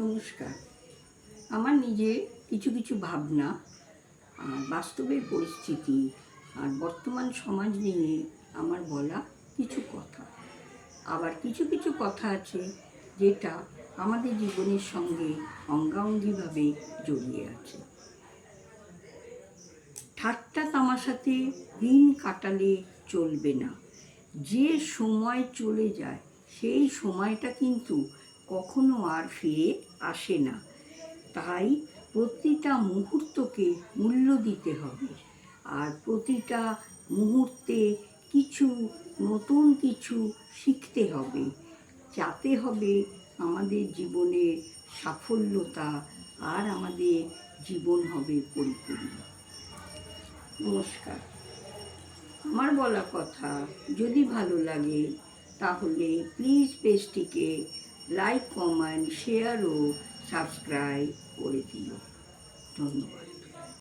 নমস্কার। আমার নিজের কিছু কিছু ভাবনা, বাস্তবের পরিস্থিতি আর বর্তমান সমাজ নিয়ে আমার বলা কিছু কথা। আবার কিছু কিছু কথা আছে যেটা আমাদের জীবনের সঙ্গে অঙ্গাঙ্গিভাবে জড়িয়ে আছে। ঠাট্টা তামাশাতে দিন কাটালে চলবে না। যে সময় চলে যায় সেই সময়টা কিন্তু কখনো আর ফিরে আসে না। তাই প্রতিটা মুহূর্তকে মূল্য দিতে হবে, আর প্রতিটা মুহূর্তে কিছু নতুন কিছু শিখতে হবে, যাতে হবে আমাদের জীবনের সাফল্যতা আর আমাদের জীবন হবে পরিপূর্ণ। নমস্কার। আমার বলা কথা যদি ভালো লাগে তাহলে প্লিজ পেজটিকে লাইক, কমেন্ট, শেয়ার ও সাবস্ক্রাইব করে দিও। ধন্যবাদ।